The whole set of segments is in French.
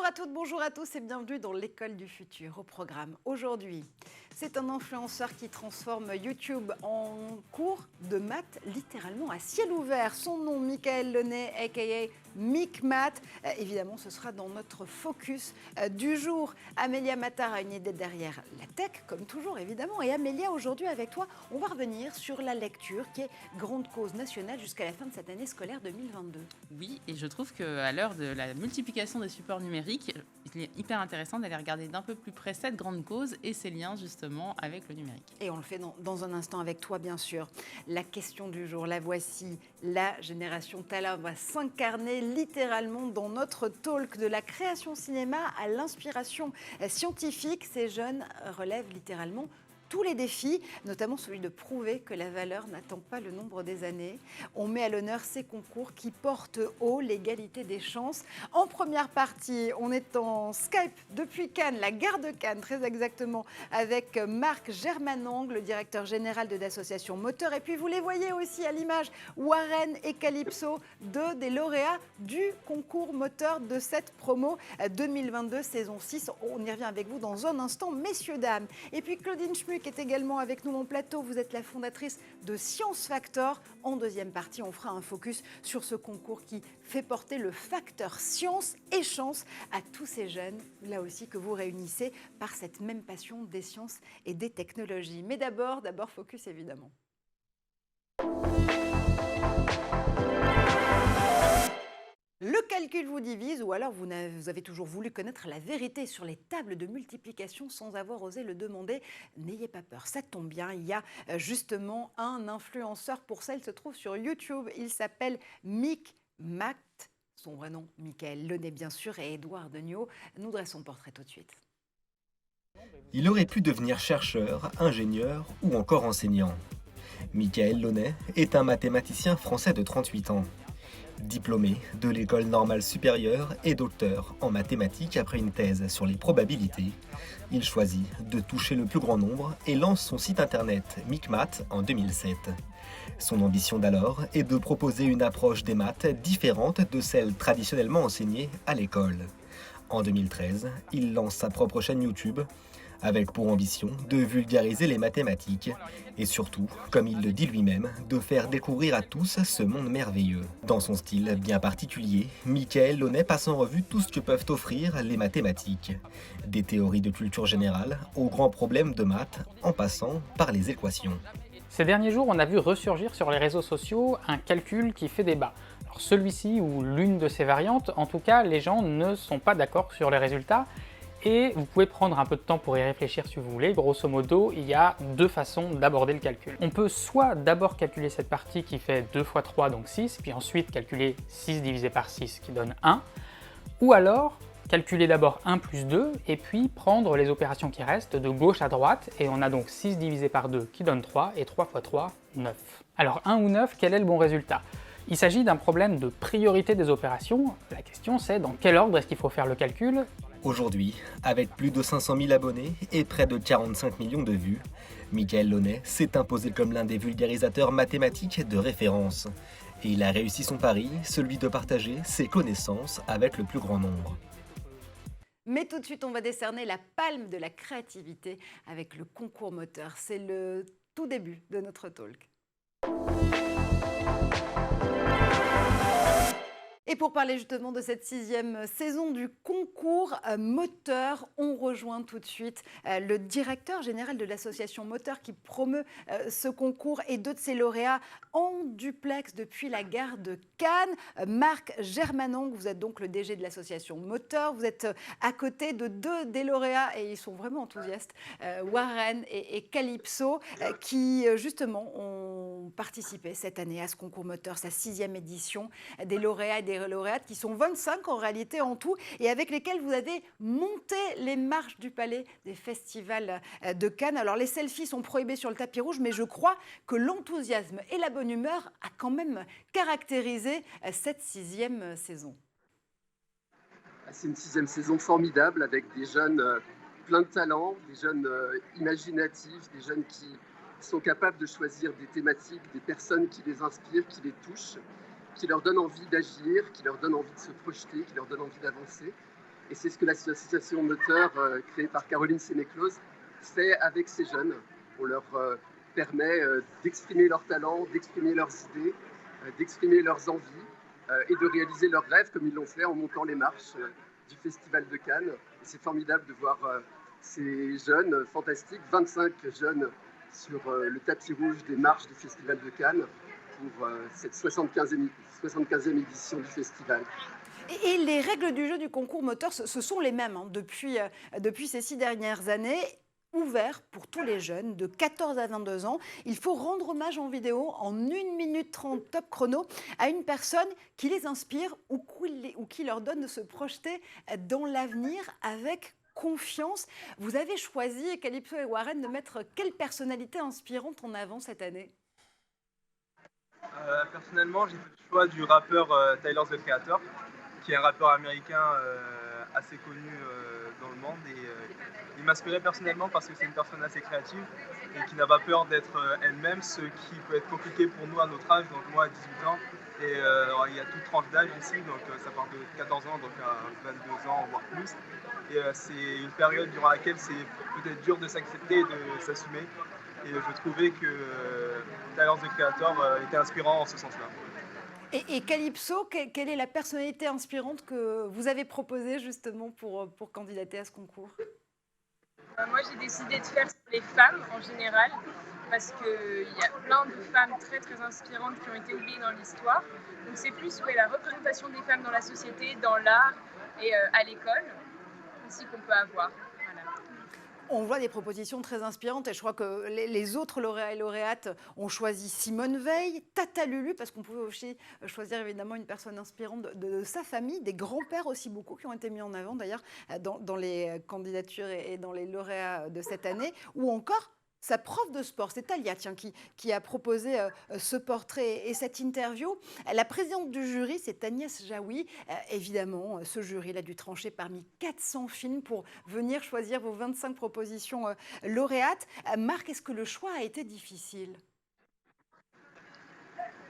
à toutes, bonjour à tous et bienvenue dans l'école du futur. Au programme aujourd'hui, c'est un influenceur qui transforme YouTube en cours de maths littéralement à ciel ouvert. Son nom, Michael Launay, a.k.a. MicMath. Évidemment, ce sera dans notre focus du jour. Amélia Mattar a une idée derrière la tech, comme toujours évidemment. Et Amélia, aujourd'hui avec toi, on va revenir sur la lecture qui est grande cause nationale jusqu'à la fin de cette année scolaire 2022. Oui, et je trouve qu'à l'heure de la multiplication des supports numériques, il est hyper intéressant d'aller regarder d'un peu plus près cette grande cause et ses liens justement avec le numérique. Et on le fait dans un instant avec toi, bien sûr. La question du jour, la voici. La génération Tala va s'incarner littéralement dans notre talk de la création cinéma à l'inspiration scientifique. Ces jeunes relèvent littéralement tous les défis, notamment celui de prouver que la valeur n'attend pas le nombre des années. On met à l'honneur ces concours qui portent haut l'égalité des chances. En première partie, on est en Skype depuis Cannes, la gare de Cannes très exactement, avec Marc Germanang, le directeur général de l'association Moteur. Et puis vous les voyez aussi à l'image, Warren et Calypso, deux des lauréats du concours Moteur de cette promo 2022 saison 6. On y revient avec vous dans un instant, messieurs, dames. Et puis Claudine Schmuck est également avec nous en plateau. Vous êtes la fondatrice de Science Factor. En deuxième partie, on fera un focus sur ce concours qui fait porter le facteur science et chance à tous ces jeunes, là aussi, que vous réunissez par cette même passion des sciences et des technologies. Mais d'abord, focus évidemment. Le calcul vous divise ou alors vous avez toujours voulu connaître la vérité sur les tables de multiplication sans avoir osé le demander. N'ayez pas peur, ça tombe bien, il y a justement un influenceur pour ça, il se trouve sur YouTube, il s'appelle MicMath, son vrai nom Michael Launay bien sûr et Édouard Degnaud. Nous dressons le portrait tout de suite. Il aurait pu devenir chercheur, ingénieur ou encore enseignant. Michael Launay est un mathématicien français de 38 ans. Diplômé de l'École normale supérieure et docteur en mathématiques après une thèse sur les probabilités, il choisit de toucher le plus grand nombre et lance son site internet MicMath en 2007. Son ambition d'alors est de proposer une approche des maths différente de celle traditionnellement enseignée à l'école. En 2013, il lance sa propre chaîne YouTube avec pour ambition de vulgariser les mathématiques et surtout, comme il le dit lui-même, de faire découvrir à tous ce monde merveilleux. Dans son style bien particulier, Michael Launay passe en revue tout ce que peuvent offrir les mathématiques. Des théories de culture générale aux grands problèmes de maths en passant par les équations. Ces derniers jours, on a vu ressurgir sur les réseaux sociaux un calcul qui fait débat. Alors celui-ci ou l'une de ses variantes, en tout cas, les gens ne sont pas d'accord sur les résultats. Et vous pouvez prendre un peu de temps pour y réfléchir si vous voulez. Grosso modo, il y a deux façons d'aborder le calcul. On peut soit d'abord calculer cette partie qui fait 2 fois 3, donc 6, puis ensuite calculer 6 divisé par 6 qui donne 1. Ou alors, calculer d'abord 1 plus 2, et puis prendre les opérations qui restent de gauche à droite, et on a donc 6 divisé par 2 qui donne 3, et 3 fois 3, 9. Alors 1 ou 9, quel est le bon résultat ? Il s'agit d'un problème de priorité des opérations. La question c'est dans quel ordre est-ce qu'il faut faire le calcul ? Aujourd'hui, avec plus de 500 000 abonnés et près de 45 millions de vues, Michael Launay s'est imposé comme l'un des vulgarisateurs mathématiques de référence. Et il a réussi son pari, celui de partager ses connaissances avec le plus grand nombre. Mais tout de suite, on va décerner la palme de la créativité avec le concours Moteur. C'est le tout début de notre talk. Et pour parler justement de cette 6e saison du concours Moteur, on rejoint tout de suite le directeur général de l'association Moteur qui promeut ce concours et deux de ses lauréats en duplex depuis la gare de Cannes. Marc Germanang, vous êtes donc le DG de l'association Moteur. Vous êtes à côté de deux des lauréats et ils sont vraiment enthousiastes, Warren et Calypso, qui justement ont participé cette année à ce concours Moteur, sa 6e édition, des lauréats et des lauréates qui sont 25 en réalité en tout et avec lesquels vous avez monté les marches du palais des festivals de Cannes. Alors les selfies sont prohibés sur le tapis rouge, mais je crois que l'enthousiasme et la bonne humeur a quand même caractérisé cette 6e saison. C'est une 6e saison formidable avec des jeunes pleins de talent, des jeunes imaginatifs, des jeunes qui sont capables de choisir des thématiques, des personnes qui les inspirent, qui les touchent, qui leur donnent envie d'agir, qui leur donnent envie de se projeter, qui leur donnent envie d'avancer. Et c'est ce que l'association Moteur, créée par Caroline Sénéclose, fait avec ces jeunes. On leur permet d'exprimer leurs talents, d'exprimer leurs idées, d'exprimer leurs envies et de réaliser leurs rêves comme ils l'ont fait en montant les marches du Festival de Cannes. Et c'est formidable de voir ces jeunes fantastiques, 25 jeunes sur le tapis rouge des marches du Festival de Cannes pour cette 75e édition du festival. Et les règles du jeu du concours moteur, ce sont les mêmes depuis ces 6 dernières années. Ouvert pour tous les jeunes de 14 à 22 ans. Il faut rendre hommage en vidéo en 1 minute 30 top chrono à une personne qui les inspire ou qui leur donne de se projeter dans l'avenir avec confiance. Vous avez choisi, Calypso et Warren, de mettre quelle personnalité inspirante en avant cette année? Personnellement, j'ai fait le choix du rappeur Tyler, the Creator, qui est un rappeur américain assez connu dans le monde. Et il m'inspirait personnellement parce que c'est une personne assez créative et qui n'a pas peur d'être elle-même, ce qui peut être compliqué pour nous à notre âge, donc moi à 18 ans. Et il y a toute tranche d'âge ici, donc ça part de 14 ans donc à 22 ans, voire plus. Et c'est une période durant laquelle c'est peut-être dur de s'accepter et de s'assumer. Et je trouvais que Tyler, the Creator était inspirant en ce sens-là. Et Calypso, quelle est la personnalité inspirante que vous avez proposée justement pour candidater à ce concours? Moi, j'ai décidé de faire sur les femmes en général, parce qu'il y a plein de femmes très très inspirantes qui ont été oubliées dans l'histoire. Donc c'est plus la représentation des femmes dans la société, dans l'art et à l'école aussi qu'on peut avoir. Voilà. On voit des propositions très inspirantes et je crois que les autres lauréats et lauréates ont choisi Simone Veil, Tata Lulu, parce qu'on pouvait aussi choisir évidemment une personne inspirante de sa famille, des grands-pères aussi beaucoup qui ont été mis en avant d'ailleurs dans les candidatures et dans les lauréats de cette année, ou encore sa prof de sport, c'est Talia qui a proposé ce portrait et cette interview. La présidente du jury, c'est Agnès Jaoui. Évidemment, ce jury a dû trancher parmi 400 films pour venir choisir vos 25 propositions lauréates. Marc, est-ce que le choix a été difficile?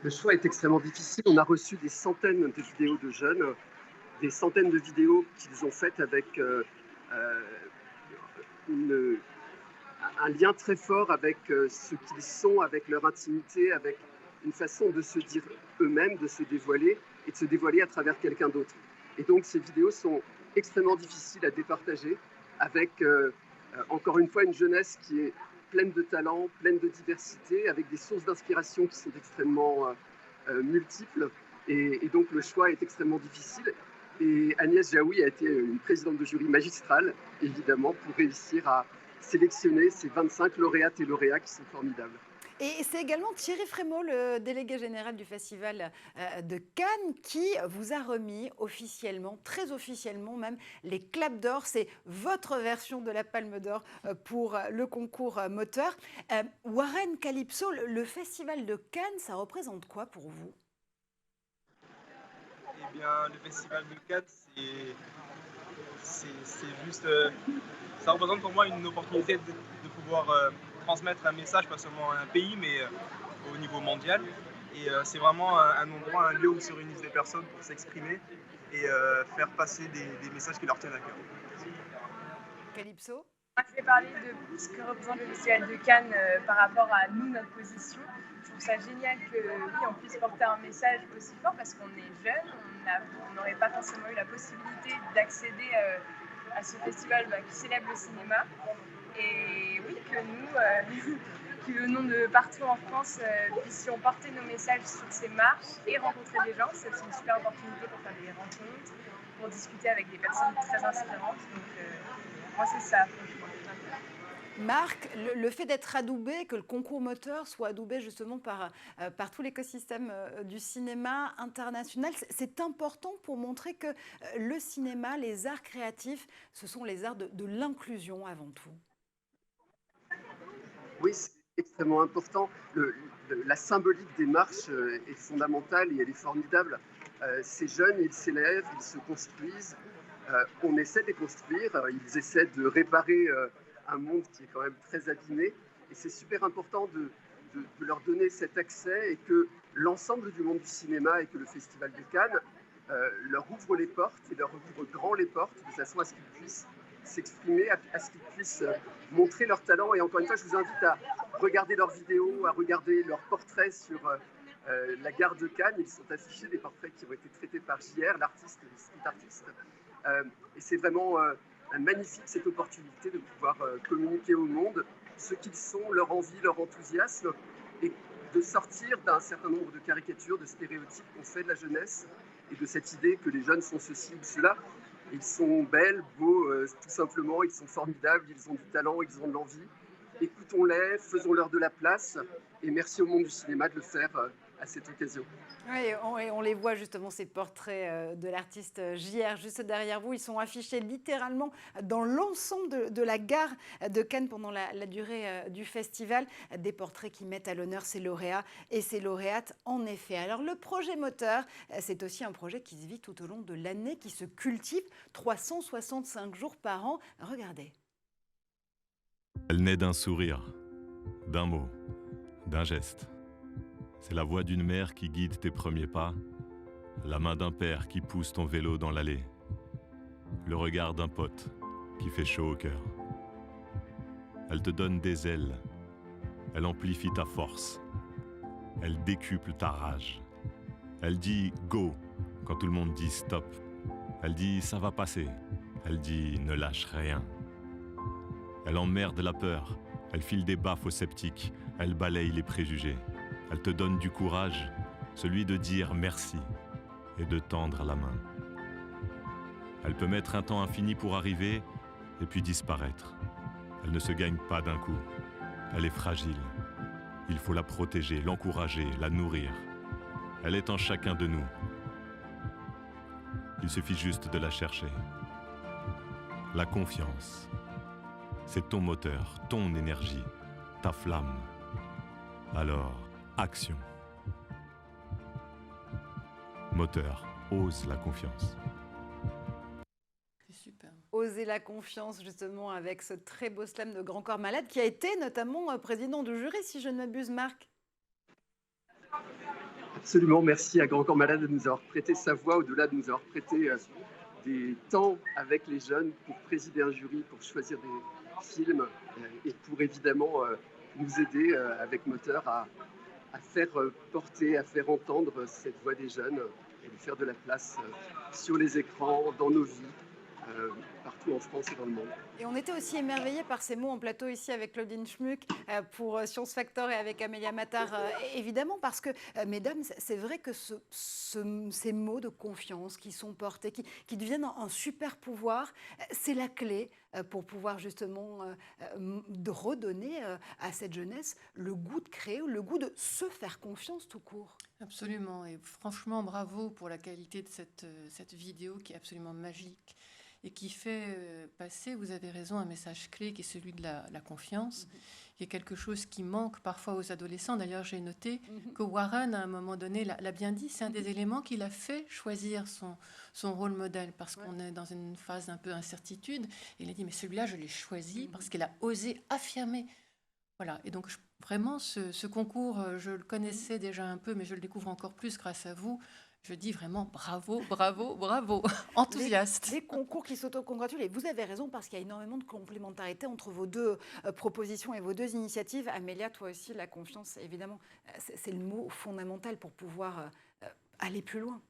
Le choix est extrêmement difficile. On a reçu des centaines de vidéos de jeunes, des centaines de vidéos qu'ils ont faites avec un lien très fort avec ce qu'ils sont, avec leur intimité, avec une façon de se dire eux-mêmes, de se dévoiler et de se dévoiler à travers quelqu'un d'autre. Et donc ces vidéos sont extrêmement difficiles à départager avec, encore une fois, une jeunesse qui est pleine de talent, pleine de diversité, avec des sources d'inspiration qui sont extrêmement multiples. Et donc le choix est extrêmement difficile. Et Agnès Jaoui a été une présidente de jury magistrale, évidemment, pour réussir à sélectionner ces 25 lauréates et lauréats qui sont formidables. Et c'est également Thierry Frémaux, le délégué général du Festival de Cannes, qui vous a remis officiellement, très officiellement même, les claps d'or. C'est votre version de la Palme d'Or pour le concours moteur. Warren, Calypso, le Festival de Cannes, ça représente quoi pour vous? Eh bien, le Festival de Cannes, c'est juste... ça représente pour moi une opportunité de pouvoir transmettre un message, pas seulement à un pays, mais au niveau mondial. Et c'est vraiment un endroit, un lieu où se réunissent des personnes pour s'exprimer et faire passer des messages qui leur tiennent à cœur. Calypso? Je vais parler de ce que représente le Festival de Cannes par rapport à nous, notre position. Je trouve ça génial qu'on puisse porter un message aussi fort parce qu'on est jeunes, on n'aurait pas forcément eu la possibilité d'accéder à ce festival qui célèbre le cinéma. Et oui, que nous, qui venons de partout en France, puissions porter nos messages sur ces marches et rencontrer des gens. C'est une super opportunité pour faire des rencontres, pour discuter avec des personnes très inspirantes. Donc moi, c'est ça. Marc, le fait d'être adoubé, que le concours moteur soit adoubé justement par tout l'écosystème du cinéma international, c'est important pour montrer que le cinéma, les arts créatifs, ce sont les arts de l'inclusion avant tout. Oui, c'est extrêmement important. La symbolique des marches est fondamentale et elle est formidable. Ces jeunes, ils s'élèvent, ils se construisent. On essaie de les construire, ils essaient de réparer un monde qui est quand même très abîmé. Et c'est super important de leur donner cet accès et que l'ensemble du monde du cinéma et que le Festival de Cannes leur ouvre les portes et leur ouvre grand les portes de façon à ce qu'ils puissent s'exprimer, à ce qu'ils puissent montrer leur talent. Et encore une fois, je vous invite à regarder leurs vidéos, à regarder leurs portraits sur la gare de Cannes. Ils sont affichés, des portraits qui ont été traités par JR, l'artiste, le street artiste. Et c'est vraiment magnifique cette opportunité de pouvoir communiquer au monde ce qu'ils sont, leur envie, leur enthousiasme, et de sortir d'un certain nombre de caricatures, de stéréotypes qu'on fait de la jeunesse, et de cette idée que les jeunes sont ceci ou cela. Ils sont belles, beaux, tout simplement, ils sont formidables, ils ont du talent, ils ont de l'envie. Écoutons-les, faisons-leur de la place, et merci au monde du cinéma de le faire à cette occasion. Oui, on les voit justement, ces portraits de l'artiste JR juste derrière vous. Ils sont affichés littéralement dans l'ensemble de la gare de Cannes pendant la durée du festival. Des portraits qui mettent à l'honneur ses lauréats et ses lauréates, en effet. Alors le projet moteur, c'est aussi un projet qui se vit tout au long de l'année, qui se cultive 365 jours par an. Regardez. Elle naît d'un sourire, d'un mot, d'un geste. C'est la voix d'une mère qui guide tes premiers pas, la main d'un père qui pousse ton vélo dans l'allée, le regard d'un pote qui fait chaud au cœur. Elle te donne des ailes, elle amplifie ta force, elle décuple ta rage. Elle dit « go » quand tout le monde dit « stop ». Elle dit « ça va passer ». Elle dit « ne lâche rien ». Elle emmerde la peur, elle file des baffes aux sceptiques, elle balaye les préjugés. Elle te donne du courage, celui de dire merci et de tendre la main. Elle peut mettre un temps infini pour arriver et puis disparaître. Elle ne se gagne pas d'un coup. Elle est fragile. Il faut la protéger, l'encourager, la nourrir. Elle est en chacun de nous. Il suffit juste de la chercher. La confiance, c'est ton moteur, ton énergie, ta flamme. Alors, action. Moteur, ose la confiance. C'est super. Oser la confiance, justement, avec ce très beau slam de Grand Corps Malade, qui a été notamment président du jury, si je ne m'abuse, Marc. Absolument, merci à Grand Corps Malade de nous avoir prêté sa voix, au-delà de nous avoir prêté des temps avec les jeunes pour présider un jury, pour choisir des films et pour évidemment nous aider avec Moteur à faire porter, à faire entendre cette voix des jeunes et de faire de la place sur les écrans, dans nos vies, partout en France et dans le monde. Et on était aussi émerveillés par ces mots en plateau ici avec Claudine Schmuck pour Science Factor et avec Amélia Matar, évidemment, parce que, mesdames, c'est vrai que ces mots de confiance qui sont portés, qui deviennent un super pouvoir, c'est la clé pour pouvoir justement de redonner à cette jeunesse le goût de créer, le goût de se faire confiance tout court. Absolument, et franchement bravo pour la qualité de cette vidéo qui est absolument magique et qui fait passer, vous avez raison, un message clé qui est celui de la confiance, qui est quelque chose qui manque parfois aux adolescents. D'ailleurs, j'ai noté que Warren, à un moment donné, l'a bien dit, c'est un des éléments qui l'a fait choisir son rôle modèle, parce qu'on est dans une phase un peu incertitude. Et il a dit, mais celui-là, je l'ai choisi parce qu'il a osé affirmer. Voilà, et donc vraiment, ce concours, je le connaissais déjà un peu, mais je le découvre encore plus grâce à vous. Je dis vraiment bravo, bravo, bravo, enthousiaste. Les concours qui s'auto-congratulent, et vous avez raison, parce qu'il y a énormément de complémentarité entre vos deux propositions et vos deux initiatives. Amélia, toi aussi, la confiance, évidemment, c'est le mot fondamental pour pouvoir aller plus loin.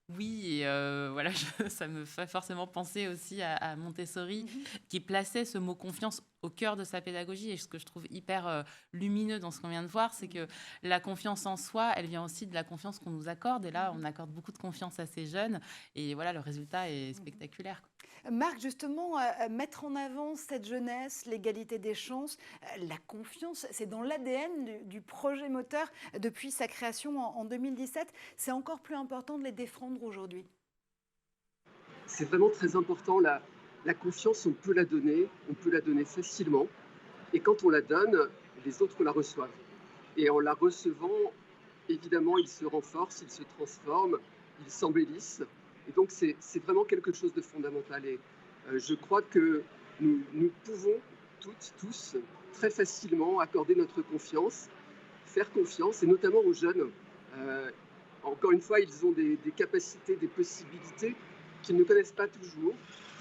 Oui, et voilà, ça me fait forcément penser aussi à Montessori, qui plaçait ce mot confiance au cœur de sa pédagogie. Et ce que je trouve hyper lumineux dans ce qu'on vient de voir, c'est que la confiance en soi, elle vient aussi de la confiance qu'on nous accorde. Et là, on accorde beaucoup de confiance à ces jeunes. Et voilà, le résultat est spectaculaire. Marc, justement, mettre en avant cette jeunesse, l'égalité des chances, la confiance, c'est dans l'ADN du projet Moteur depuis sa création en 2017. C'est encore plus important de les défendre aujourd'hui. C'est vraiment très important. La confiance, on peut la donner facilement. Et quand on la donne, les autres la reçoivent. Et en la recevant, évidemment, ils se renforcent, ils se transforment, ils s'embellissent. Et donc, c'est vraiment quelque chose de fondamental. Et je crois que nous pouvons toutes, tous, très facilement accorder notre confiance, faire confiance, et notamment aux jeunes. encore une fois, ils ont des capacités, des possibilités qu'ils ne connaissent pas toujours,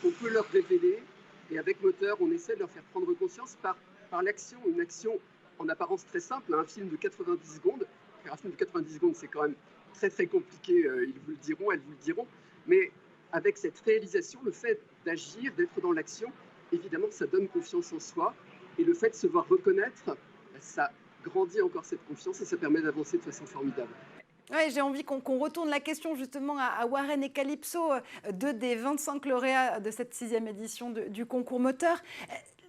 qu'on peut leur révéler. Et avec Moteur, on essaie de leur faire prendre conscience par l'action, une action en apparence très simple, un film de 90 secondes. Un film de 90 secondes, c'est quand même très très compliqué, ils vous le diront, elles vous le diront. Mais avec cette réalisation, le fait d'agir, d'être dans l'action, évidemment, ça donne confiance en soi. Et le fait de se voir reconnaître, ça grandit encore cette confiance et ça permet d'avancer de façon formidable. Ouais, j'ai envie qu'on retourne la question justement à Warren et Calypso, 2 des 25 lauréats de cette 6e édition du concours Moteur.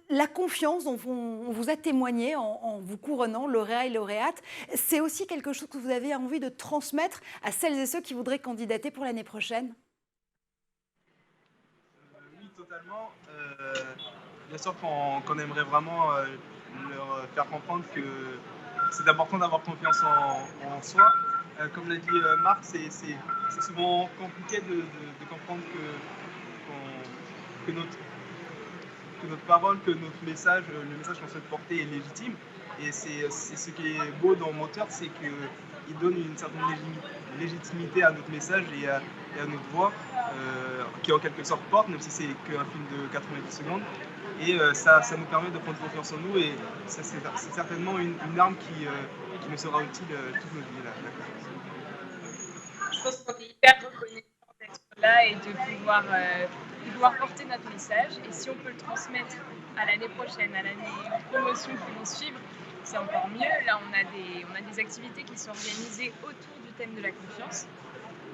La confiance dont on vous a témoigné en vous couronnant lauréat et lauréate, c'est aussi quelque chose que vous avez envie de transmettre à celles et ceux qui voudraient candidater pour l'année prochaine? Oui, totalement. Bien sûr qu'on aimerait vraiment leur faire comprendre que c'est important d'avoir confiance en soi. Comme l'a dit Marc, c'est souvent compliqué de comprendre que notre parole, que notre message, le message qu'on souhaite porter est légitime. Et c'est ce qui est beau dans Moteur, c'est qu'il donne une certaine légitimité à notre message et à notre voix, qui en quelque sorte porte, même si c'est qu'un film de 90 secondes. Et ça nous permet de prendre confiance en nous et c'est certainement une arme qui nous sera utile toute notre vie. Je pense qu'on est hyper reconnaissant d'être là et de pouvoir porter notre message. Et si on peut le transmettre à l'année prochaine, à l'année de promotion qui vont suivre, c'est encore mieux. Là, on a des activités qui sont organisées autour du thème de la confiance.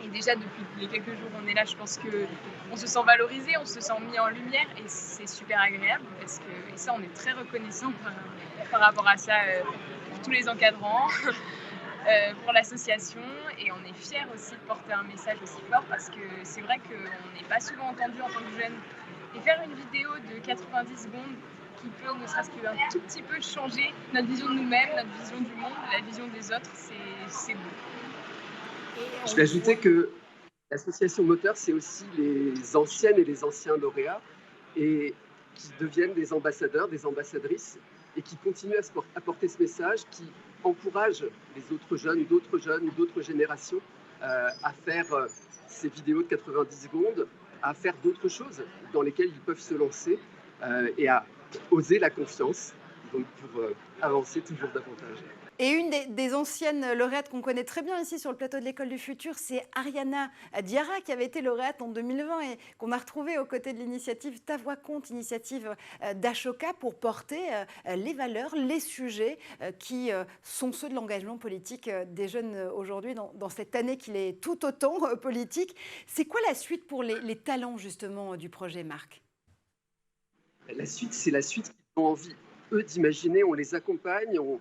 Et déjà, depuis les quelques jours où on est là, je pense qu'on se sent valorisé, on se sent mis en lumière et c'est super agréable. Et ça, on est très reconnaissant par rapport à ça pour tous les encadrants. Pour l'association et on est fiers aussi de porter un message aussi fort parce que c'est vrai qu'on n'est pas souvent entendu en tant que jeune et faire une vidéo de 90 secondes qui peut ne serait-ce qu'un tout petit peu changer notre vision de nous-mêmes, notre vision du monde, la vision des autres, c'est beau. Je vais ajouter que l'association Moteur, c'est aussi les anciennes et les anciens lauréats et qui deviennent des ambassadeurs, des ambassadrices et qui continuent à porter ce message, qui encourage les autres jeunes, d'autres générations à faire ces vidéos de 90 secondes, à faire d'autres choses dans lesquelles ils peuvent se lancer et à oser la confiance, donc pour avancer toujours davantage. Et une des anciennes lauréates qu'on connaît très bien ici sur le plateau de l'École du Futur, c'est Ariana Diarra, qui avait été lauréate en 2020 et qu'on a retrouvée aux côtés de l'initiative Ta Voix Compte, initiative d'Ashoka pour porter les valeurs, les sujets qui sont ceux de l'engagement politique des jeunes aujourd'hui dans cette année qu'il est tout autant politique. C'est quoi la suite pour les talents justement du projet, Marc? La suite, c'est la suite qu'ils ont envie, eux, d'imaginer. On les accompagne, on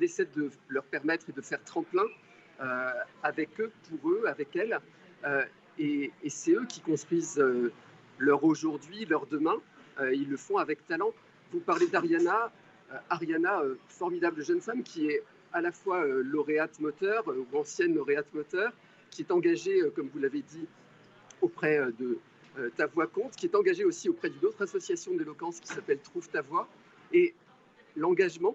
essaie de leur permettre et de faire tremplin avec eux, pour eux, avec elles. Et c'est eux qui construisent leur aujourd'hui, leur demain. Ils le font avec talent. Vous parlez d'Ariana. Ariana, formidable jeune femme qui est à la fois lauréate Moteur, ou ancienne lauréate Moteur, qui est engagée, comme vous l'avez dit, auprès de Ta Voix Compte, qui est engagée aussi auprès d'une autre association d'éloquence qui s'appelle Trouve ta voix. Et l'engagement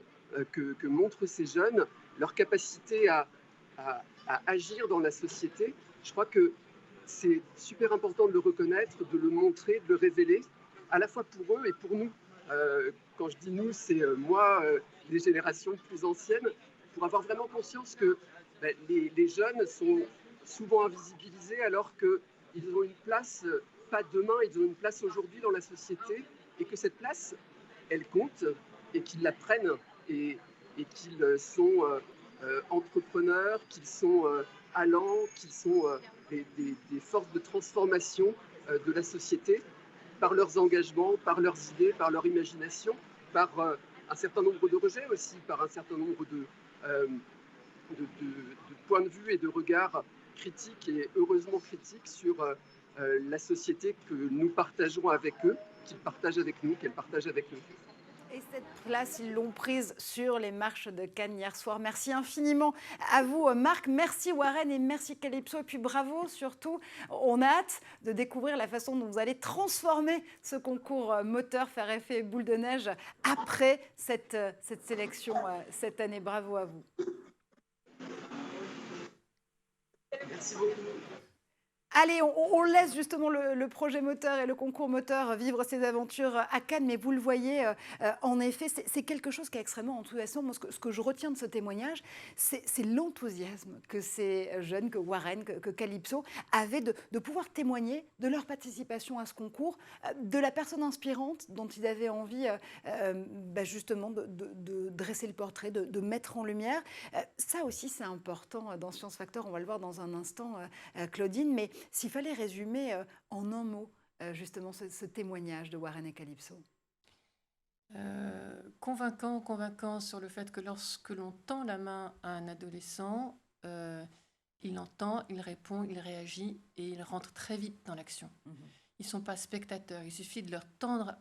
que montrent ces jeunes, leur capacité à agir dans la société, je crois que c'est super important de le reconnaître, de le montrer, de le révéler, à la fois pour eux et pour nous. Quand je dis nous, c'est moi, les générations plus anciennes, pour avoir vraiment conscience que les jeunes sont souvent invisibilisés alors qu'ils ont une place, pas demain, ils ont une place aujourd'hui dans la société et que cette place, elle compte et qu'ils la prennent et qu'ils sont entrepreneurs, qu'ils sont allants, qu'ils sont des forces de transformation de la société par leurs engagements, par leurs idées, par leur imagination, par un certain nombre de rejets aussi, par un certain nombre de points de vue et de regards critiques et heureusement critiques sur la société que nous partageons avec eux, qu'ils partagent avec nous, qu'elles partagent avec nous. Et cette place, ils l'ont prise sur les marches de Cannes hier soir. Merci infiniment à vous, Marc. Merci Warren et merci Calypso. Et puis bravo surtout. On a hâte de découvrir la façon dont vous allez transformer ce concours Moteur, faire effet boule de neige après cette sélection cette année. Bravo à vous. Merci beaucoup. Allez, on laisse justement le projet moteur et le concours moteur vivre ses aventures à Cannes, mais vous le voyez, en effet, c'est quelque chose qui est extrêmement enthousiasmant. Moi, ce que je retiens de ce témoignage, c'est l'enthousiasme que ces jeunes, que Warren, que Calypso, avaient de pouvoir témoigner de leur participation à ce concours, de la personne inspirante dont ils avaient envie justement de dresser le portrait, de mettre en lumière. Ça aussi, c'est important dans Science Factor, on va le voir dans un instant, Claudine, mais s'il fallait résumer en un mot justement ce témoignage de Warren et Calypso. Convaincant sur le fait que lorsque l'on tend la main à un adolescent, il entend, il répond, il réagit et il rentre très vite dans l'action. Ils ne sont pas spectateurs, il suffit de leur tendre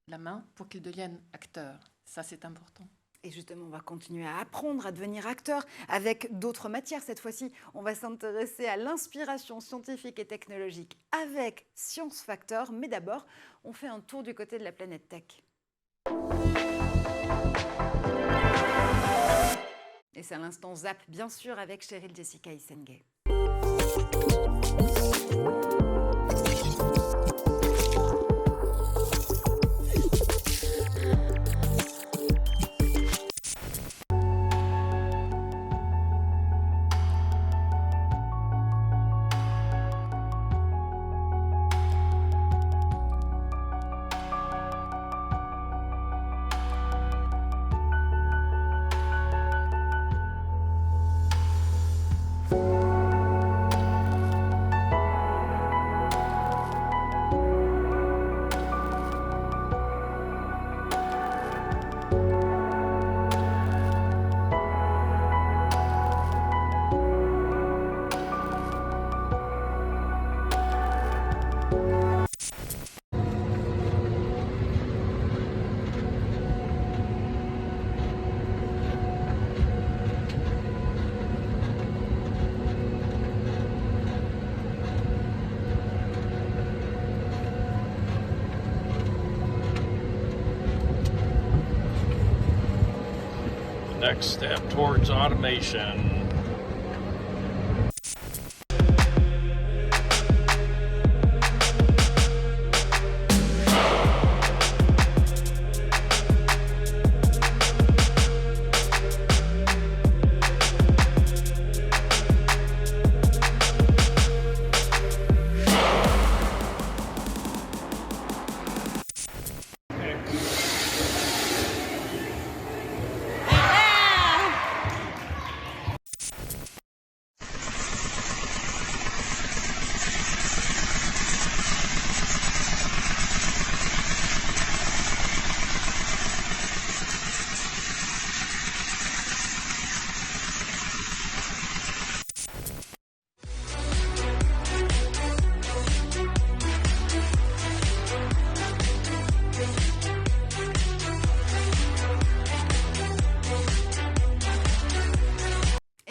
la main pour qu'ils deviennent acteurs. Ça, c'est important. Et justement, on va continuer à apprendre à devenir acteur avec d'autres matières. Cette fois-ci, on va s'intéresser à l'inspiration scientifique et technologique avec Science Factor. Mais d'abord, on fait un tour du côté de la planète tech. Et c'est à l'instant Zap, bien sûr, avec Cheryl Jessica Isengay. Next step towards automation.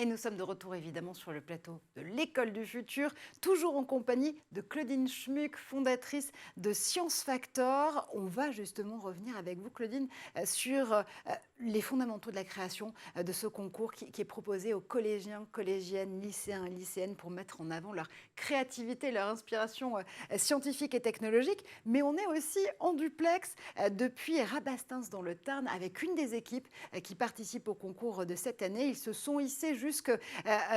Et nous sommes de retour évidemment sur le plateau de l'École du Futur, toujours en compagnie de Claudine Schmuck, fondatrice de Science Factor. On va justement revenir avec vous, Claudine, sur les fondamentaux de la création de ce concours qui est proposé aux collégiens, collégiennes, lycéens et lycéennes pour mettre en avant leur créativité, leur inspiration scientifique et technologique. Mais on est aussi en duplex depuis Rabastens dans le Tarn avec une des équipes qui participe au concours de cette année. Ils se sont hissés jusque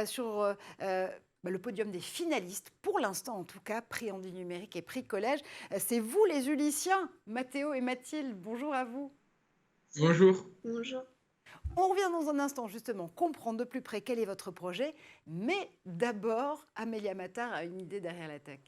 sur le podium des finalistes, pour l'instant en tout cas, prix Handi numérique et prix collège. C'est vous les Ulyssiens, Mathéo et Mathilde, bonjour à vous. Bonjour. Bonjour. On revient dans un instant justement comprendre de plus près quel est votre projet, mais d'abord, Amélia Matar a une idée derrière la tech.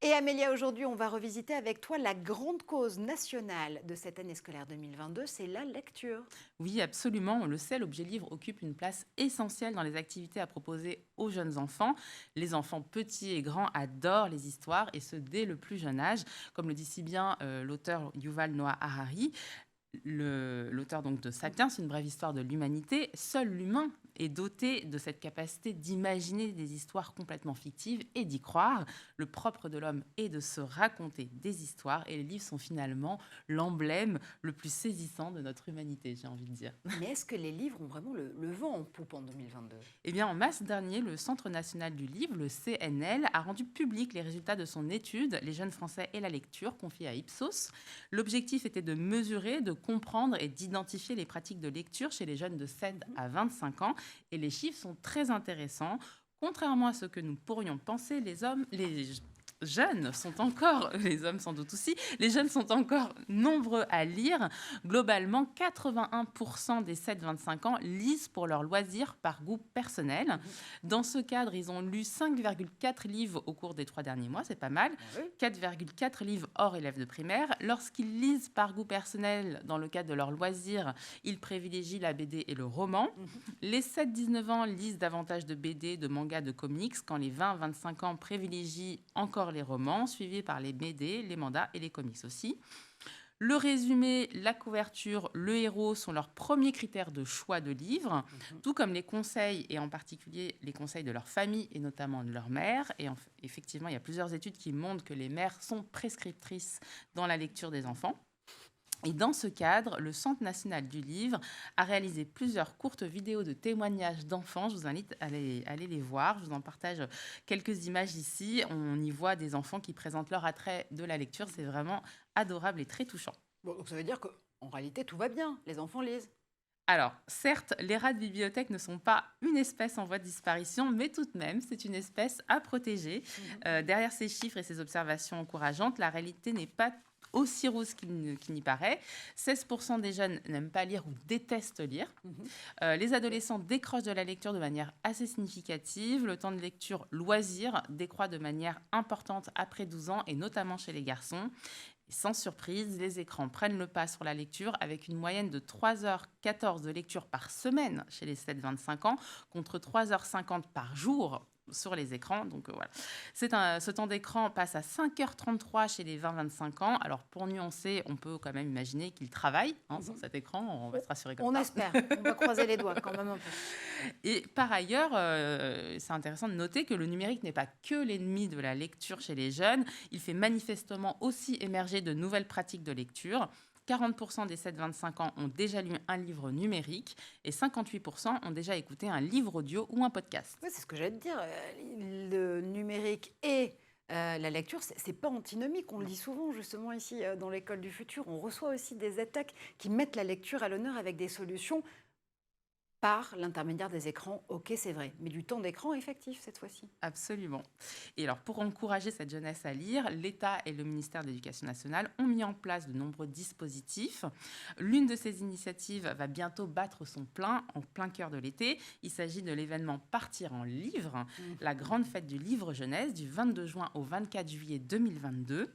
Et Amélia, aujourd'hui, on va revisiter avec toi la grande cause nationale de cette année scolaire 2022, c'est la lecture. Oui, absolument. On le sait, l'objet livre occupe une place essentielle dans les activités à proposer aux jeunes enfants. Les enfants petits et grands adorent les histoires, et ce, dès le plus jeune âge. Comme le dit si bien l'auteur Yuval Noah Harari, l'auteur donc de Sapiens, une brève histoire de l'humanité, seul l'humain est doté de cette capacité d'imaginer des histoires complètement fictives et d'y croire. Le propre de l'homme est de se raconter des histoires et les livres sont finalement l'emblème le plus saisissant de notre humanité, j'ai envie de dire. Mais est-ce que les livres ont vraiment le vent en poupe en 2022 ? Eh bien, en mars dernier, le Centre national du livre, le CNL, a rendu public les résultats de son étude « Les jeunes Français et la lecture » confiée à Ipsos. L'objectif était de mesurer, de comprendre et d'identifier les pratiques de lecture chez les jeunes de 7 à 25 ans. Et les chiffres sont très intéressants. Contrairement à ce que nous pourrions penser, les jeunes sont encore, les hommes sans doute aussi, les jeunes sont encore nombreux à lire. Globalement, 81% des 7-25 ans lisent pour leur loisir par goût personnel. Dans ce cadre, ils ont lu 5,4 livres au cours des 3 derniers mois, c'est pas mal. 4,4 livres hors élèves de primaire. Lorsqu'ils lisent par goût personnel, dans le cadre de leur loisir, ils privilégient la BD et le roman. Les 7-19 ans lisent davantage de BD, de mangas, de comics, quand les 20-25 ans privilégient encore les romans, suivis par les BD, les mangas et les comics aussi. Le résumé, la couverture, le héros sont leurs premiers critères de choix de livres, tout comme les conseils, et en particulier les conseils de leur famille et notamment de leur mère. Et effectivement, il y a plusieurs études qui montrent que les mères sont prescriptrices dans la lecture des enfants. Et dans ce cadre, le Centre national du livre a réalisé plusieurs courtes vidéos de témoignages d'enfants. Je vous invite à aller les voir. Je vous en partage quelques images ici. On y voit des enfants qui présentent leur attrait de la lecture. C'est vraiment adorable et très touchant. Bon, donc ça veut dire qu'en réalité, tout va bien. Les enfants lisent. Alors, certes, les rats de bibliothèque ne sont pas une espèce en voie de disparition, mais tout de même, c'est une espèce à protéger. Derrière ces chiffres et ces observations encourageantes, la réalité n'est pas aussi rose qu'il n'y paraît. 16% des jeunes n'aiment pas lire ou détestent lire. Les adolescents décrochent de la lecture de manière assez significative. Le temps de lecture loisir décroît de manière importante après 12 ans, et notamment chez les garçons. Et sans surprise, les écrans prennent le pas sur la lecture avec une moyenne de 3h14 de lecture par semaine chez les 7-25 ans, contre 3h50 par jour sur les écrans. Donc voilà. Ce temps d'écran passe à 5h33 chez les 20-25 ans. Alors pour nuancer, on peut quand même imaginer qu'ils travaillent sur cet écran. On va se rassurer comme ça. On espère. On va croiser les doigts quand même un peu. Et par ailleurs, c'est intéressant de noter que le numérique n'est pas que l'ennemi de la lecture chez les jeunes. Il fait manifestement aussi émerger de nouvelles pratiques de lecture. 40% des 7-25 ans ont déjà lu un livre numérique et 58% ont déjà écouté un livre audio ou un podcast. Oui, c'est ce que j'allais te dire. Le numérique et la lecture, c'est pas antinomique. On le dit souvent justement ici dans l'école du futur. On reçoit aussi des attaques qui mettent la lecture à l'honneur avec des solutions par l'intermédiaire des écrans. Ok, c'est vrai, mais du temps d'écran effectif cette fois-ci. Absolument. Et alors, pour encourager cette jeunesse à lire, l'État et le ministère de l'Éducation nationale ont mis en place de nombreux dispositifs. L'une de ces initiatives va bientôt battre son plein en plein cœur de l'été. Il s'agit de l'événement Partir en livre, la grande fête du livre jeunesse du 22 juin au 24 juillet 2022.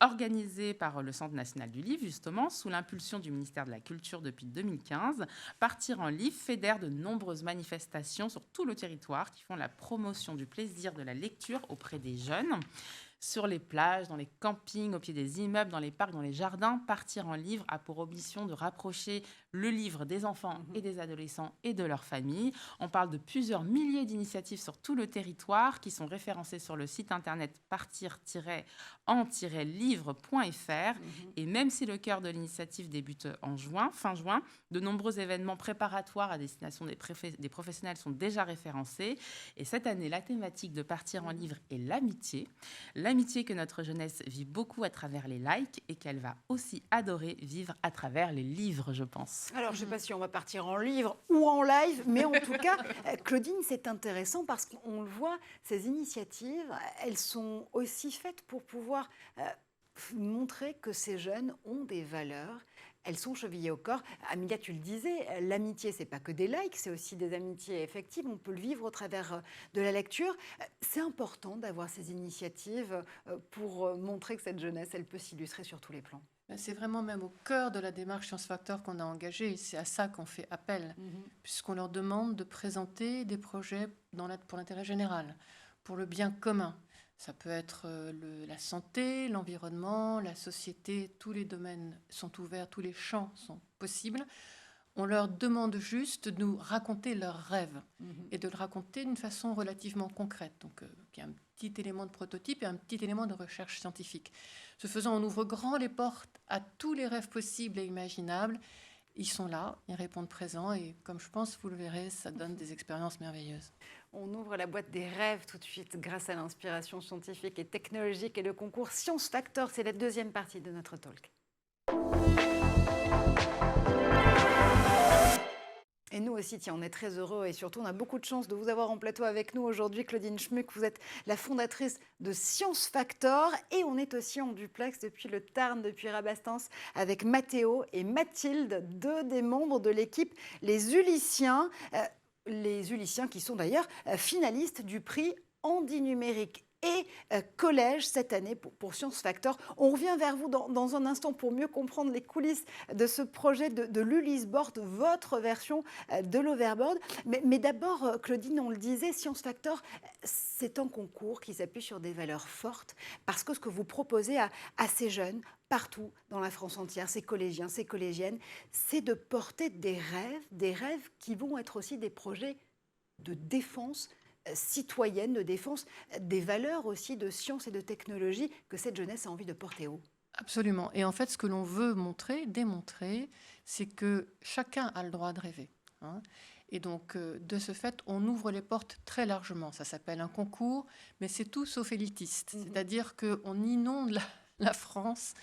Organisé par le Centre national du livre, justement, sous l'impulsion du ministère de la Culture depuis 2015, Partir en livre fédère de nombreuses manifestations sur tout le territoire qui font la promotion du plaisir de la lecture auprès des jeunes. Sur les plages, dans les campings, au pied des immeubles, dans les parcs, dans les jardins, Partir en livre a pour ambition de rapprocher le livre des enfants et des adolescents et de leurs familles. On parle de plusieurs milliers d'initiatives sur tout le territoire qui sont référencées sur le site internet partir-en-livre.fr. Et même si le cœur de l'initiative débute fin juin, de nombreux événements préparatoires à destination des professionnels sont déjà référencés. Et cette année, la thématique de Partir en livre est l'amitié. L'amitié que notre jeunesse vit beaucoup à travers les likes et qu'elle va aussi adorer vivre à travers les livres, je pense. Alors, je ne sais pas si on va partir en livre ou en live, mais en tout cas, Claudine, c'est intéressant parce qu'on le voit, ces initiatives, elles sont aussi faites pour pouvoir montrer que ces jeunes ont des valeurs. Elles sont chevillées au corps. Amelia, tu le disais, l'amitié, c'est pas que des likes, c'est aussi des amitiés effectives. On peut le vivre au travers de la lecture. C'est important d'avoir ces initiatives pour montrer que cette jeunesse, elle peut s'illustrer sur tous les plans. C'est vraiment même au cœur de la démarche Science Factor qu'on a engagée. C'est à ça qu'on fait appel, puisqu'on leur demande de présenter des projets pour l'intérêt général, pour le bien commun. Ça peut être la santé, l'environnement, la société, tous les domaines sont ouverts, tous les champs sont possibles. On leur demande juste de nous raconter leurs rêves et de le raconter d'une façon relativement concrète. Donc, il y a un petit élément de prototype et un petit élément de recherche scientifique. Ce faisant, on ouvre grand les portes à tous les rêves possibles et imaginables. Ils sont là, ils répondent présents et comme je pense, vous le verrez, ça donne des expériences merveilleuses. On ouvre la boîte des rêves tout de suite grâce à l'inspiration scientifique et technologique et le concours Science Factor. C'est la deuxième partie de notre talk. Et nous aussi, tiens, on est très heureux et surtout, on a beaucoup de chance de vous avoir en plateau avec nous aujourd'hui. Claudine Schmuck, vous êtes la fondatrice de Science Factor et on est aussi en duplex depuis le Tarn, depuis Rabastens, avec Mathéo et Mathilde, deux des membres de l'équipe Les Ulyssiens. Les Ulyssiens qui sont d'ailleurs finalistes du prix Handi Numérique et collège cette année pour Science Factor. On revient vers vous dans un instant pour mieux comprendre les coulisses de ce projet de l'Ulyssboard, votre version de l'Overboard. Mais d'abord, Claudine, on le disait, Science Factor, c'est un concours qui s'appuie sur des valeurs fortes parce que ce que vous proposez à ces jeunes, partout dans la France entière, ces collégiens, ces collégiennes, c'est de porter des rêves qui vont être aussi des projets de défense citoyenne, de défense des valeurs aussi de science et de technologie que cette jeunesse a envie de porter haut. Absolument. Et en fait, ce que l'on veut démontrer, c'est que chacun a le droit de rêver. Et donc, de ce fait, on ouvre les portes très largement. Ça s'appelle un concours, mais c'est tout sauf élitiste. C'est-à-dire qu'on inonde la France,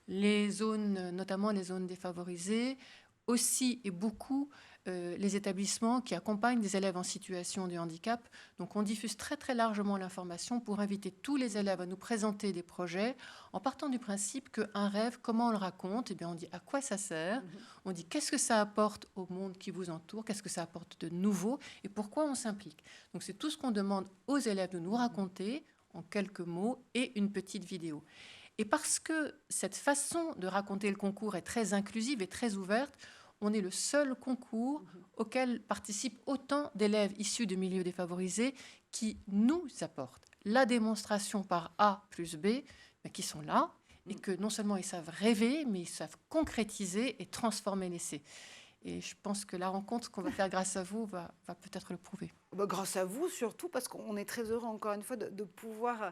les zones, notamment les zones défavorisées, aussi et beaucoup les établissements qui accompagnent des élèves en situation de handicap. Donc on diffuse très très largement l'information pour inviter tous les élèves à nous présenter des projets en partant du principe qu'un rêve, comment on le raconte? Eh bien, on dit à quoi ça sert, on dit qu'est-ce que ça apporte au monde qui vous entoure, qu'est-ce que ça apporte de nouveau et pourquoi on s'implique. Donc c'est tout ce qu'on demande aux élèves de nous raconter en quelques mots et une petite vidéo. Et parce que cette façon de raconter le concours est très inclusive et très ouverte, on est le seul concours auquel participent autant d'élèves issus de milieux défavorisés qui nous apportent la démonstration par A plus B, mais qui sont là et que non seulement ils savent rêver, mais ils savent concrétiser et transformer l'essai. Et je pense que la rencontre qu'on va faire grâce à vous va peut-être le prouver. Grâce à vous surtout, parce qu'on est très heureux encore une fois de pouvoir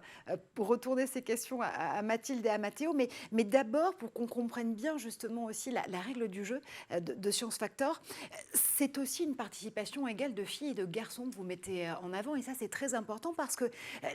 retourner ces questions à Mathilde et à Mathéo. Mais d'abord, pour qu'on comprenne bien justement aussi la règle du jeu de Science Factor, c'est aussi une participation égale de filles et de garçons que vous mettez en avant. Et ça, c'est très important parce que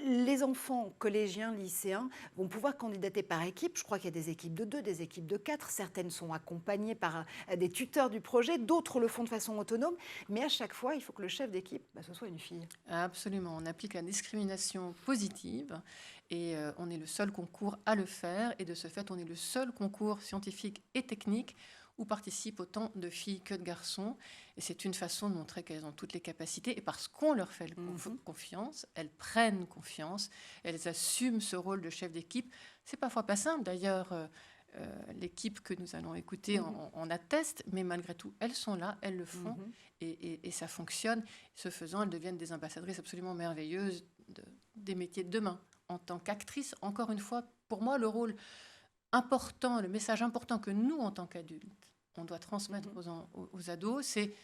les enfants collégiens, lycéens vont pouvoir candidater par équipe. Je crois qu'il y a des équipes de 2, des équipes de 4. Certaines sont accompagnées par des tuteurs du projet, d'autres le font de façon autonome. Mais à chaque fois, il faut que le chef d'équipe soit une fille. Absolument, on applique la discrimination positive et on est le seul concours à le faire et de ce fait on est le seul concours scientifique et technique où participent autant de filles que de garçons et c'est une façon de montrer qu'elles ont toutes les capacités et parce qu'on leur fait confiance, elles prennent confiance, elles assument ce rôle de chef d'équipe. C'est parfois pas simple d'ailleurs. L'équipe que nous allons écouter en atteste, mais malgré tout, elles sont là, elles le font, et ça fonctionne. Ce faisant, elles deviennent des ambassadrices absolument merveilleuses des métiers de demain. En tant qu'actrice, encore une fois, pour moi, le rôle important, le message important que nous, en tant qu'adultes, on doit transmettre aux ados, c'est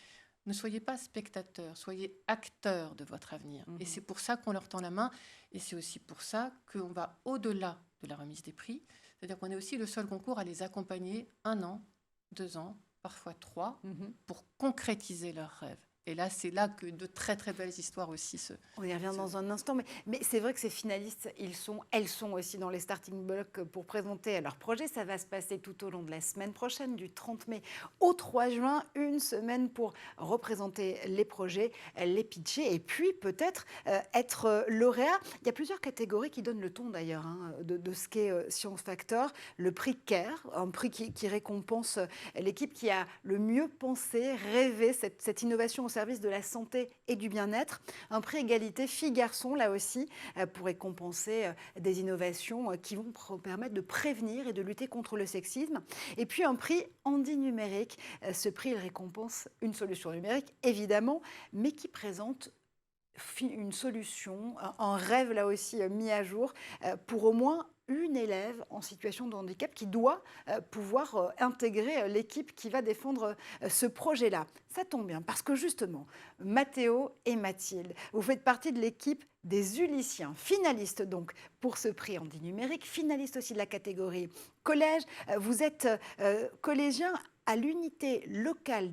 ne soyez pas spectateurs, soyez acteurs de votre avenir. Et c'est pour ça qu'on leur tend la main, et c'est aussi pour ça qu'on va au-delà de la remise des prix. C'est-à-dire qu'on est aussi le seul concours à les accompagner 1 an, 2 ans, parfois 3, pour concrétiser leurs rêves. Et là, c'est là que de très, très belles histoires aussi On y revient dans un instant, mais c'est vrai que ces finalistes, elles sont aussi dans les starting blocks pour présenter leur projet. Ça va se passer tout au long de la semaine prochaine, du 30 mai au 3 juin, une semaine pour représenter les projets, les pitcher et puis peut-être être lauréat. Il y a plusieurs catégories qui donnent le ton d'ailleurs de ce qu'est Science Factor. Le prix CARE, un prix qui récompense l'équipe qui a le mieux pensé, rêvé cette innovation au service de la santé et du bien-être. Un prix égalité filles-garçons, là aussi, pour récompenser des innovations qui vont permettre de prévenir et de lutter contre le sexisme. Et puis un prix Handi Numérique. Ce prix, il récompense une solution numérique, évidemment, mais qui présente une solution, un rêve là aussi mis à jour pour au moins une élève en situation de handicap qui doit pouvoir intégrer l'équipe qui va défendre ce projet-là. Ça tombe bien parce que justement, Mathéo et Mathilde, vous faites partie de l'équipe des Ulyssiens, finalistes donc pour ce prix Handi numérique, finalistes aussi de la catégorie collège. Vous êtes collégiens à l'unité locale,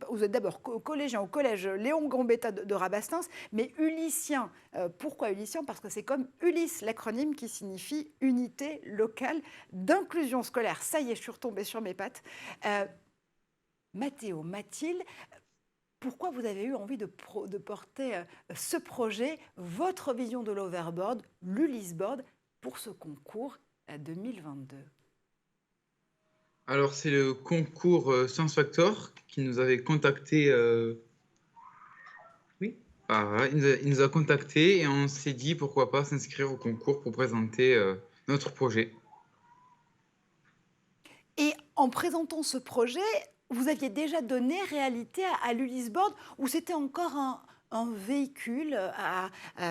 vous êtes d'abord collégien au collège Léon Gambetta de Rabastens, mais Ulyssien. Pourquoi Ulyssien? Parce que c'est comme Ulysse, l'acronyme qui signifie unité locale d'inclusion scolaire. Ça y est, je suis retombée sur mes pattes. Mathéo, Mathilde, pourquoi vous avez eu envie de porter ce projet, votre vision de l'overboard, l'Ulyssboard, pour ce concours 2022? Alors, c'est le concours Science Factor qui nous avait contacté. Oui, il nous a contacté et on s'est dit pourquoi pas s'inscrire au concours pour présenter notre projet. Et en présentant ce projet, vous aviez déjà donné réalité à l'Ulyssboard ou c'était encore un véhicule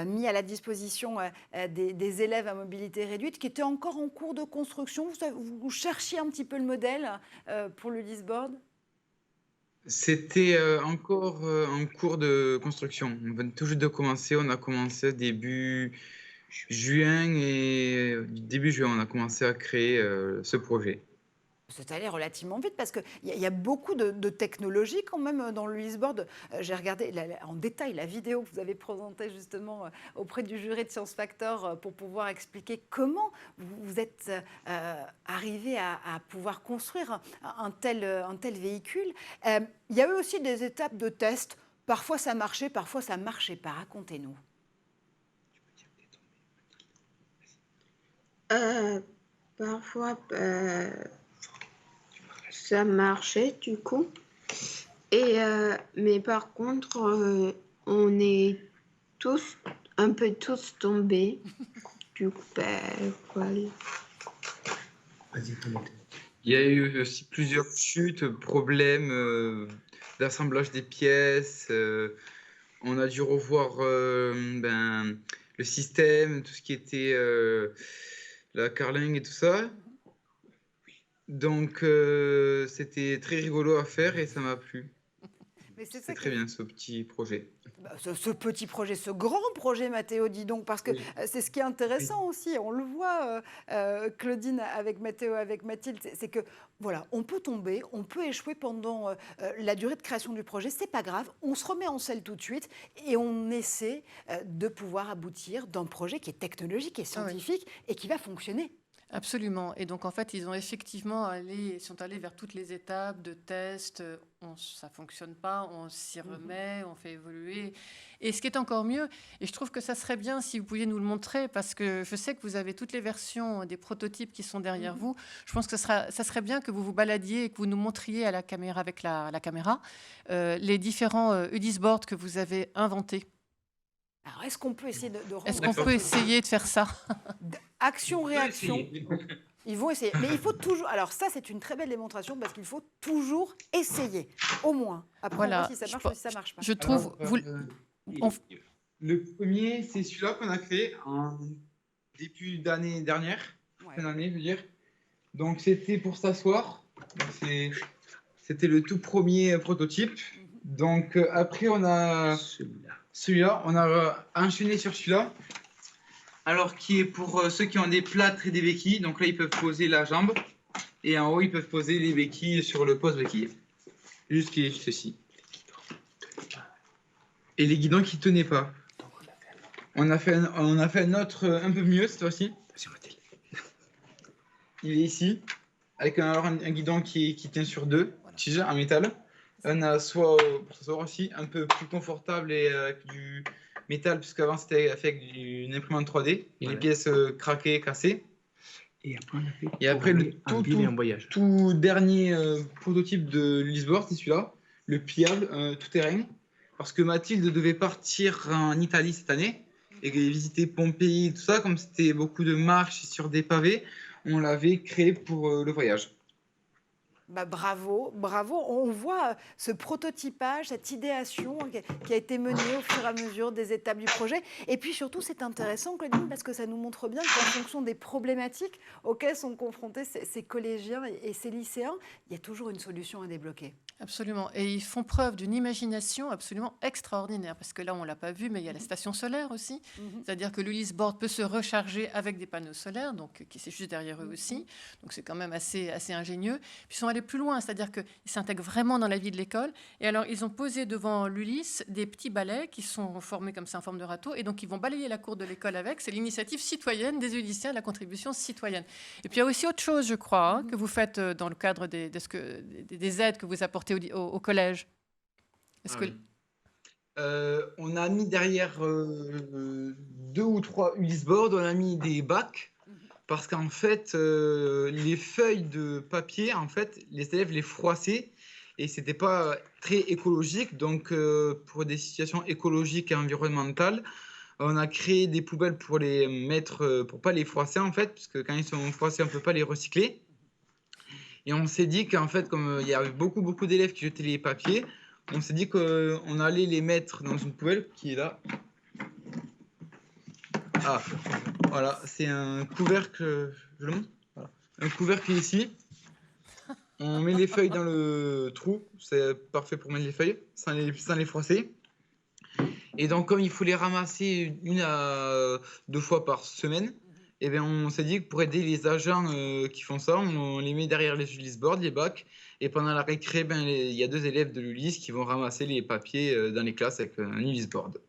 mis à la disposition des élèves à mobilité réduite qui était encore en cours de construction? Vous cherchiez un petit peu le modèle pour l'Ulyssboard? C'était encore en cours de construction. On vient tout juste de commencer. On a commencé début juin et début juin, on a commencé à créer ce projet. C'est allé relativement vite parce qu'il y a beaucoup de technologies quand même dans l'Ulyssboard. J'ai regardé en détail la vidéo que vous avez présentée justement auprès du jury de Science Factor pour pouvoir expliquer comment vous êtes arrivé à pouvoir construire un tel véhicule. Il y a eu aussi des étapes de test. Parfois ça marchait, parfois ça ne marchait pas. Racontez-nous. Parfois... ça marchait du coup. Mais par contre, on est un peu tous tombés. Du coup, voilà. Il y a eu aussi plusieurs chutes, problèmes d'assemblage des pièces. On a dû revoir le système, tout ce qui était la carlingue et tout ça. Donc, c'était très rigolo à faire et ça m'a plu. C'est très bien ce petit projet. Ce petit projet, ce grand projet, Mathéo, dis donc, parce que c'est ce qui est intéressant aussi. On le voit, Claudine, avec Mathéo, avec Mathilde, c'est que voilà, on peut tomber, on peut échouer pendant la durée de création du projet. C'est pas grave, on se remet en selle tout de suite et on essaie de pouvoir aboutir d'un projet qui est technologique et scientifique et qui va fonctionner. Absolument. Et donc, en fait, ils ont effectivement sont allés vers toutes les étapes de tests. Ça ne fonctionne pas, on s'y remet, on fait évoluer. Et ce qui est encore mieux, et je trouve que ça serait bien si vous pouviez nous le montrer, parce que je sais que vous avez toutes les versions des prototypes qui sont derrière vous. Je pense que ça serait bien que vous vous baladiez et que vous nous montriez à la caméra, avec la caméra, les différents Ulyssboards que vous avez inventés. Alors, est-ce qu'on peut essayer de Est-ce qu'on peut essayer de faire ça? Action-réaction. Ils vont essayer. Mais il faut toujours... Alors ça, c'est une très belle démonstration parce qu'il faut toujours essayer, au moins. Après, voilà. On voit si ça marche ou si ça ne marche pas. Je trouve... Le premier, c'est celui-là qu'on a créé en début d'année dernière. Fin d'année, je veux dire. Donc, c'était pour s'asseoir. C'était le tout premier prototype. Donc, après, on a... Celui-là, on a enchaîné sur celui-là, alors qui est pour ceux qui ont des plâtres et des béquilles. Donc là, ils peuvent poser la jambe et en haut, ils peuvent poser les béquilles sur le pose-béquille. Juste ceci. Et les guidons qui ne tenaient pas. On a fait un autre un peu mieux cette fois-ci. Il est ici, avec un guidon qui tient sur deux tiges en métal. On a soit pour s'asseoir aussi un peu plus confortable et avec du métal, puisqu'avant c'était fait avec une imprimante 3D, et les pièces craquées, cassées. Et après le tout dernier prototype de l'Ulyssboard, c'est celui-là, le pliable, tout terrain, parce que Mathilde devait partir en Italie cette année et visiter Pompéi, tout ça, comme c'était beaucoup de marches sur des pavés, on l'avait créé pour le voyage. Bravo, bravo. On voit ce prototypage, cette idéation qui a été menée au fur et à mesure des étapes du projet. Et puis surtout, c'est intéressant, Claudine, parce que ça nous montre bien qu'en fonction des problématiques auxquelles sont confrontés ces collégiens et ces lycéens, il y a toujours une solution à débloquer. Absolument. Et ils font preuve d'une imagination absolument extraordinaire. Parce que là, on ne l'a pas vu, mais il y a la station solaire aussi. C'est-à-dire que l'Ulysse Board peut se recharger avec des panneaux solaires, donc qui c'est juste derrière eux aussi. Donc c'est quand même assez ingénieux. Puis ils sont allés plus loin, c'est-à-dire qu'ils s'intègrent vraiment dans la vie de l'école. Et alors, ils ont posé devant l'Ulysse des petits balais qui sont formés comme ça en forme de râteau. Et donc, ils vont balayer la cour de l'école avec. C'est l'initiative citoyenne des Ulyssiens, la contribution citoyenne. Et puis, il y a aussi autre chose, je crois, que vous faites dans le cadre des aides que vous apportez au collège. Est-ce que... On a mis derrière 2 ou 3 Ulysse Board, on a mis des bacs, parce qu'en fait, les feuilles de papier, en fait, les élèves les froissaient, et c'était pas très écologique. Donc, pour des situations écologiques et environnementales, on a créé des poubelles pour les mettre, pour pas les froisser, en fait, parce que quand ils sont froissés, on peut pas les recycler. Et on s'est dit qu'en fait, comme il y avait beaucoup d'élèves qui jetaient les papiers, on s'est dit qu'on allait les mettre dans une poubelle qui est là. Ah, voilà, c'est un couvercle, je le montre, voilà. Un couvercle ici. On met les feuilles dans le trou, c'est parfait pour mettre les feuilles, sans les froisser. Et donc, comme il faut les ramasser 1 à 2 fois par semaine, eh bien, on s'est dit que pour aider les agents qui font ça, on les met derrière les Ulysse Board, les bacs, et pendant la récré, il y a 2 élèves de l'Ulysse qui vont ramasser les papiers dans les classes avec un Ulysse Board.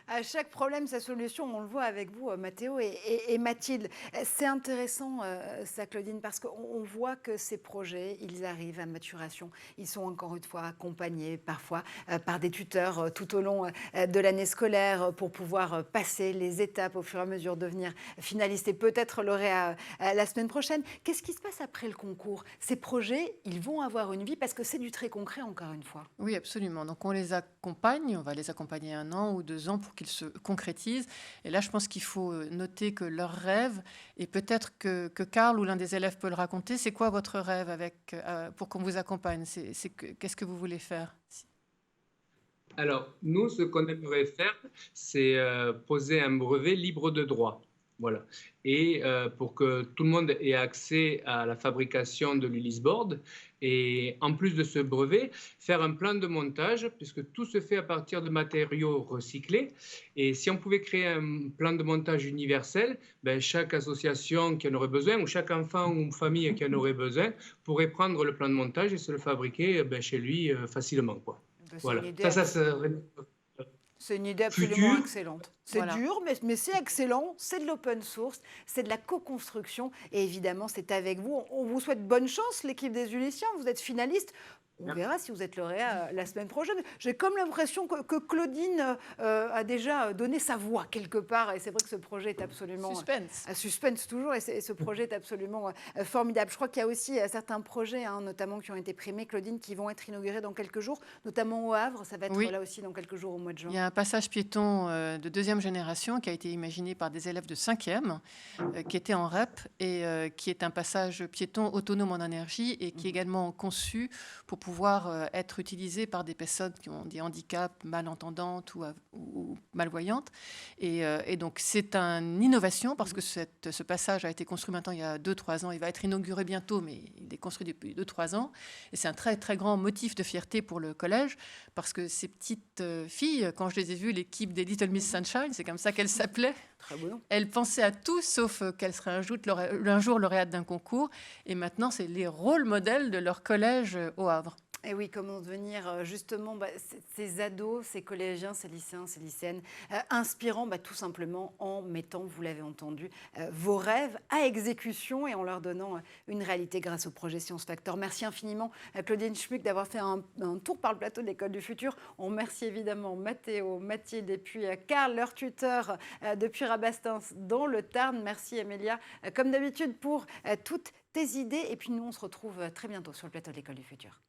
À chaque problème, sa solution, on le voit avec vous, Mathéo et Mathilde. C'est intéressant, ça, Claudine, parce qu'on voit que ces projets, ils arrivent à maturation. Ils sont encore une fois accompagnés parfois par des tuteurs tout au long de l'année scolaire pour pouvoir passer les étapes au fur et à mesure, devenir finaliste et peut-être lauréat la semaine prochaine. Qu'est-ce qui se passe après le concours? Ces projets, ils vont avoir une vie parce que c'est du très concret, encore une fois. Oui, absolument. Donc, on les accompagne, on va les accompagner 1 an ou 2 ans pour qu'ils se concrétisent. Et là, je pense qu'il faut noter que leur rêve, et peut-être que Karl ou l'un des élèves peut le raconter, c'est quoi votre rêve pour qu'on vous accompagne? Qu'est-ce que vous voulez faire? Alors, nous, ce qu'on aimerait faire, c'est poser un brevet libre de droit. Voilà. Et pour que tout le monde ait accès à la fabrication de l'Ulysse Board. Et en plus de ce brevet, faire un plan de montage, puisque tout se fait à partir de matériaux recyclés. Et si on pouvait créer un plan de montage universel, chaque association qui en aurait besoin, ou chaque enfant ou famille qui en aurait besoin, pourrait prendre le plan de montage et se le fabriquer chez lui facilement, quoi. Voilà. Ça serait... C'est une idée absolument excellente. C'est dur, mais c'est excellent. C'est de l'open source, c'est de la co-construction. Et évidemment, c'est avec vous. On vous souhaite bonne chance, l'équipe des Ulyssiens. Vous êtes finaliste. On verra si vous êtes lauréat la semaine prochaine. J'ai comme l'impression que Claudine a déjà donné sa voix quelque part. Et c'est vrai que ce projet est absolument... Suspense. Suspense toujours. Et ce projet est absolument formidable. Je crois qu'il y a aussi certains projets, notamment qui ont été primés, Claudine, qui vont être inaugurés dans quelques jours, notamment au Havre. Ça va être là aussi dans quelques jours au mois de juin. Il y a un passage piéton de 2e génération qui a été imaginé par des élèves de 5e, qui était en REP et qui est un passage piéton autonome en énergie et qui est également conçu pour pouvoir être utilisé par des personnes qui ont des handicaps, malentendantes ou malvoyantes. Et donc, c'est une innovation parce que ce passage a été construit maintenant il y a 2-3 ans. Il va être inauguré bientôt, mais il est construit depuis 2-3 ans. Et c'est un très, très grand motif de fierté pour le collège parce que ces petites filles, quand je les ai vues, l'équipe des Little Miss Sunshine, c'est comme ça qu'elles s'appelaient. Très bon. Elles pensaient à tout sauf qu'elles seraient un jour lauréates d'un concours. Et maintenant, c'est les rôles modèles de leur collège au Havre. Et oui, comment devenir justement ces ados, ces collégiens, ces lycéens, ces lycéennes inspirants, tout simplement en mettant, vous l'avez entendu, vos rêves à exécution et en leur donnant une réalité grâce au projet Science Factor. Merci infiniment Claudine Schmuck d'avoir fait un tour par le plateau de l'École du Futur. On remercie évidemment Mathéo, Mathilde et puis Karl, leur tuteur depuis Rabastens dans le Tarn. Merci Amélia, comme d'habitude, pour toutes tes idées. Et puis nous, on se retrouve très bientôt sur le plateau de l'École du Futur.